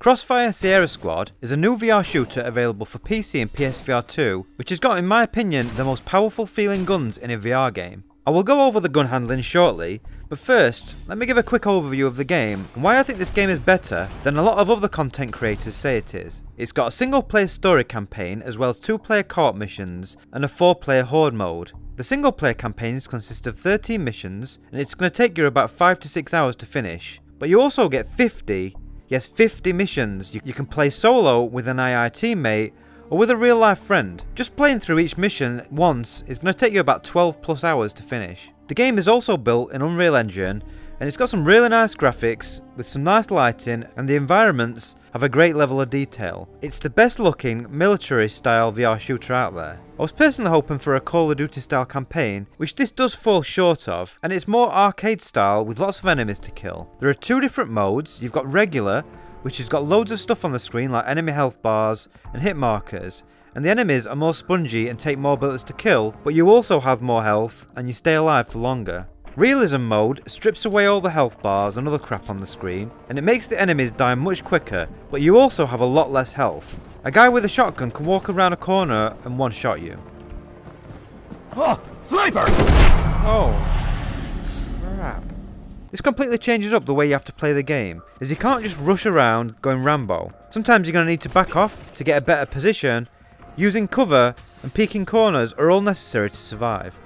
Crossfire Sierra Squad is a new VR shooter available for PC and PSVR 2, which has got, in my opinion, the most powerful feeling guns in a VR game. I will go over the gun handling shortly, but first, let me give a quick overview of the game and why I think this game is better than a lot of other content creators say it is. It's got a single player story campaign as well as 2-player co-op missions and a 4-player horde mode. The single player campaigns consist of 13 missions and it's going to take you about 5 to 6 hours to finish, but you also get 50 missions you can play solo with an AI teammate or with a real life friend. Just playing through each mission once is going to take you about 12 plus hours to finish. The game is also built in Unreal Engine and it's got some really nice graphics with some nice lighting, and the environments have a great level of detail. It's the best looking military style VR shooter out there. I was personally hoping for a Call of Duty style campaign, which this does fall short of, and it's more arcade style with lots of enemies to kill. There are 2 different modes. You've got regular, which has got loads of stuff on the screen like enemy health bars and hit markers, and the enemies are more spongy and take more bullets to kill, but you also have more health and you stay alive for longer. Realism mode strips away all the health bars and other crap on the screen, and it makes the enemies die much quicker, but you also have a lot less health. A guy with a shotgun can walk around a corner and one-shot you. Oh, sniper! Oh, crap. This completely changes up the way you have to play the game, as you can't just rush around going Rambo. Sometimes you're going to need to back off to get a better position. Using cover and peeking corners are all necessary to survive.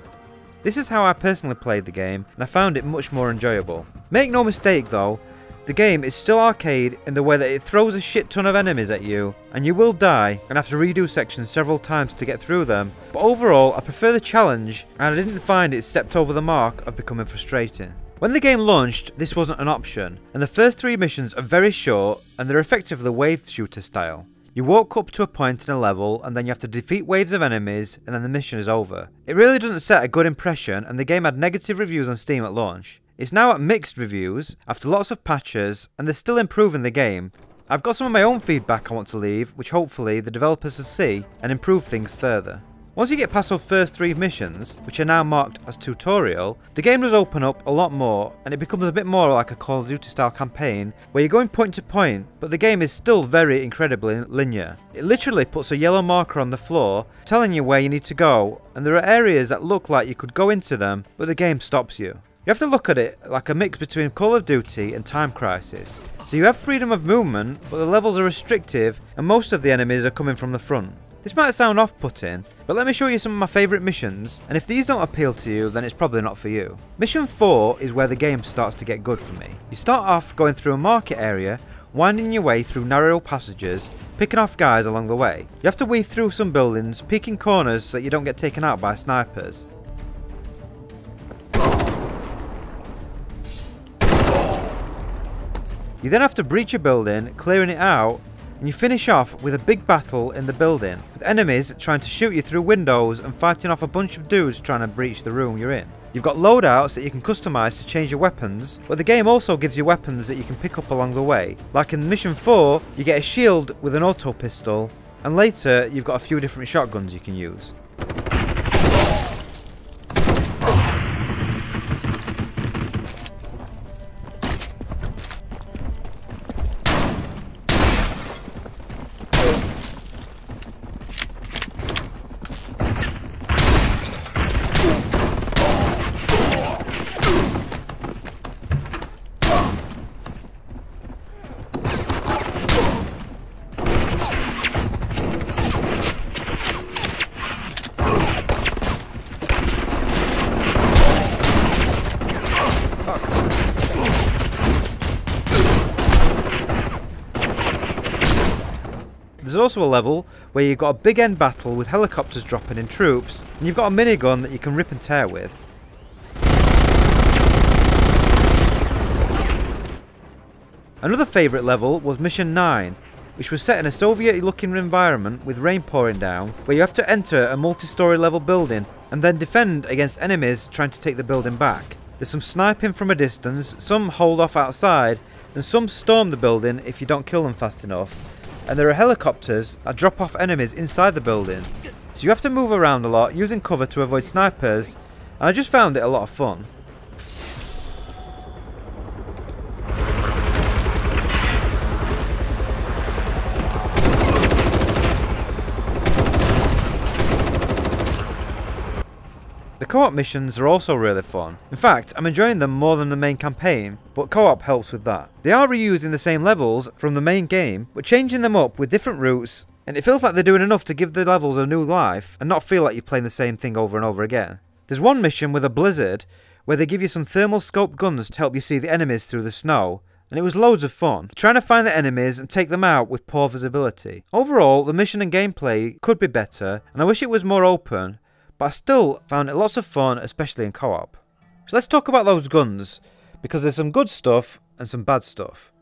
This is how I personally played the game, and I found it much more enjoyable. Make no mistake though, the game is still arcade in the way that it throws a shit ton of enemies at you, and you will die and have to redo sections several times to get through them, but overall I prefer the challenge and I didn't find it stepped over the mark of becoming frustrating. When the game launched, this wasn't an option, and the first 3 missions are very short and they're effectively wave shooter style. You walk up to a point in a level and then you have to defeat waves of enemies and then the mission is over. It really doesn't set a good impression, and the game had negative reviews on Steam at launch. It's now at mixed reviews after lots of patches, and they're still improving the game. I've got some of my own feedback I want to leave, which hopefully the developers will see and improve things further. Once you get past those first 3 missions, which are now marked as tutorial, the game does open up a lot more and it becomes a bit more like a Call of Duty style campaign where you're going point to point, but the game is still very incredibly linear. It literally puts a yellow marker on the floor telling you where you need to go, and there are areas that look like you could go into them, but the game stops you. You have to look at it like a mix between Call of Duty and Time Crisis. So you have freedom of movement, but the levels are restrictive and most of the enemies are coming from the front. This might sound off-putting, but let me show you some of my favourite missions, and if these don't appeal to you, then it's probably not for you. Mission 4 is where the game starts to get good for me. You start off going through a market area, winding your way through narrow passages, picking off guys along the way. You have to weave through some buildings, peeking corners so that you don't get taken out by snipers. You then have to breach a building, clearing it out, and you finish off with a big battle in the building, with enemies trying to shoot you through windows and fighting off a bunch of dudes trying to breach the room you're in. You've got loadouts that you can customise to change your weapons, but the game also gives you weapons that you can pick up along the way. Like in Mission 4, you get a shield with an auto pistol, and later you've got a few different shotguns you can use. There's also a level where you've got a big end battle with helicopters dropping in troops, and you've got a minigun that you can rip and tear with. Another favourite level was Mission 9, which was set in a Soviet looking environment with rain pouring down, where you have to enter a multi-storey level building and then defend against enemies trying to take the building back. There's some sniping from a distance, some hold off outside, and some storm the building if you don't kill them fast enough. And there are helicopters that drop off enemies inside the building. So you have to move around a lot using cover to avoid snipers, and I just found it a lot of fun. co-op missions are also really fun. In fact, I'm enjoying them more than the main campaign, but co-op helps with that. They are reusing the same levels from the main game, but changing them up with different routes, and it feels like they're doing enough to give the levels a new life and not feel like you're playing the same thing over and over again. There's one mission with a blizzard where they give you some thermal scope guns to help you see the enemies through the snow, and it was loads of fun, trying to find the enemies and take them out with poor visibility. Overall, the mission and gameplay could be better, and I wish it was more open, but I still found it lots of fun, especially in co-op. So let's talk about those guns, because there's some good stuff and some bad stuff.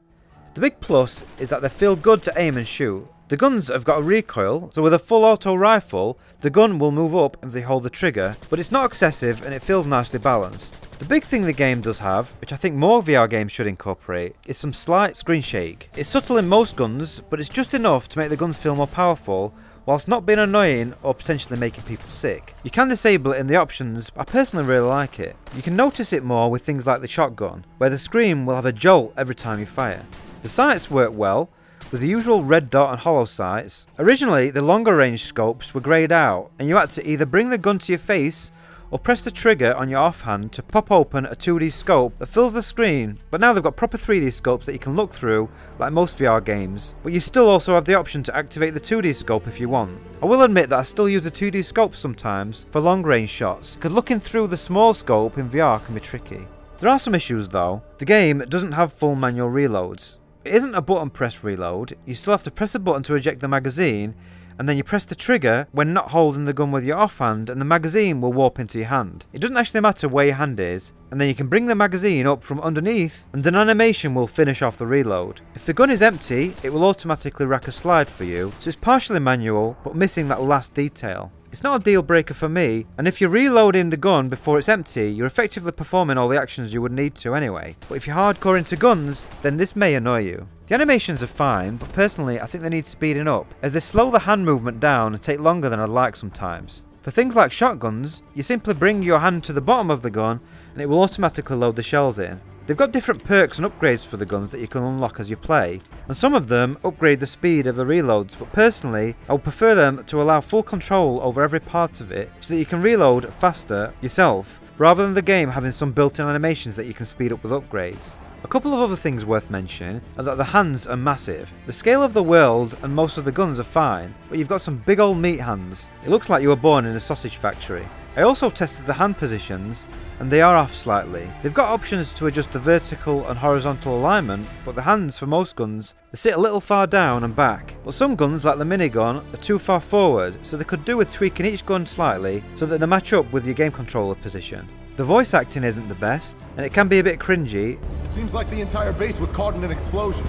The big plus is that they feel good to aim and shoot. The guns have got a recoil, so with a full auto rifle, the gun will move up if they hold the trigger, but it's not excessive and it feels nicely balanced. The big thing the game does have, which I think more VR games should incorporate, is some slight screen shake. It's subtle in most guns, but it's just enough to make the guns feel more powerful, whilst not being annoying or potentially making people sick. You can disable it in the options, but I personally really like it. You can notice it more with things like the shotgun, where the screen will have a jolt every time you fire. The sights work well, with the usual red dot and hollow sights. Originally, the longer range scopes were greyed out, and you had to either bring the gun to your face or press the trigger on your offhand to pop open a 2D scope that fills the screen, but now they've got proper 3D scopes that you can look through like most VR games, but you still also have the option to activate the 2D scope if you want. I will admit that I still use a 2D scope sometimes for long range shots, because looking through the small scope in VR can be tricky. There are some issues though. The game doesn't have full manual reloads. It isn't a button press reload, you still have to press a button to eject the magazine, and then you press the trigger when not holding the gun with your offhand and the magazine will warp into your hand. It doesn't actually matter where your hand is, and then you can bring the magazine up from underneath and an animation will finish off the reload. If the gun is empty, it will automatically rack a slide for you, so it's partially manual but missing that last detail. It's not a deal breaker for me, and if you're reloading the gun before it's empty, you're effectively performing all the actions you would need to anyway. But if you're hardcore into guns, then this may annoy you. The animations are fine, but personally I think they need speeding up, as they slow the hand movement down and take longer than I'd like sometimes. For things like shotguns, you simply bring your hand to the bottom of the gun and it will automatically load the shells in. They've got different perks and upgrades for the guns that you can unlock as you play, and some of them upgrade the speed of the reloads, but personally I would prefer them to allow full control over every part of it so that you can reload faster yourself, rather than the game having some built-in animations that you can speed up with upgrades. A couple of other things worth mentioning are that the hands are massive. The scale of the world and most of the guns are fine, but you've got some big old meat hands. It looks like you were born in a sausage factory. I also tested the hand positions, and they are off slightly. They've got options to adjust the vertical and horizontal alignment, but the hands for most guns, they sit a little far down and back. But some guns, like the minigun, are too far forward, so they could do with tweaking each gun slightly so that they match up with your game controller position. The voice acting isn't the best, and it can be a bit cringy. Seems like the entire base was caught in an explosion.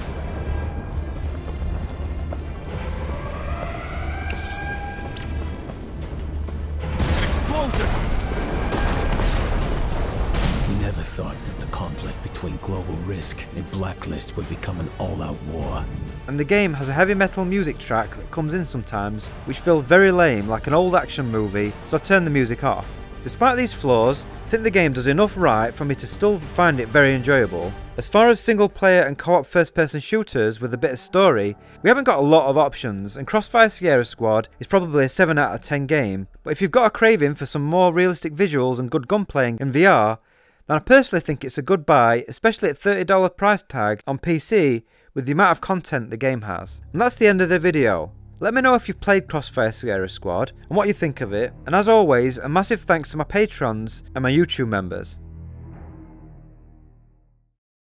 We never thought that the conflict between Global Risk and Blacklist would become an all-out war. And the game has a heavy metal music track that comes in sometimes, which feels very lame, like an old action movie, so I turned the music off. Despite these flaws, I think the game does enough right for me to still find it very enjoyable. As far as single player and co-op first person shooters with a bit of story, we haven't got a lot of options, and Crossfire Sierra Squad is probably a 7 out of 10 game, but if you've got a craving for some more realistic visuals and good gunplay in VR, then I personally think it's a good buy, especially at $30 price tag on PC with the amount of content the game has. And that's the end of the video. Let me know if you've played Crossfire Sierra Squad and what you think of it, and as always, a massive thanks to my patrons and my YouTube members.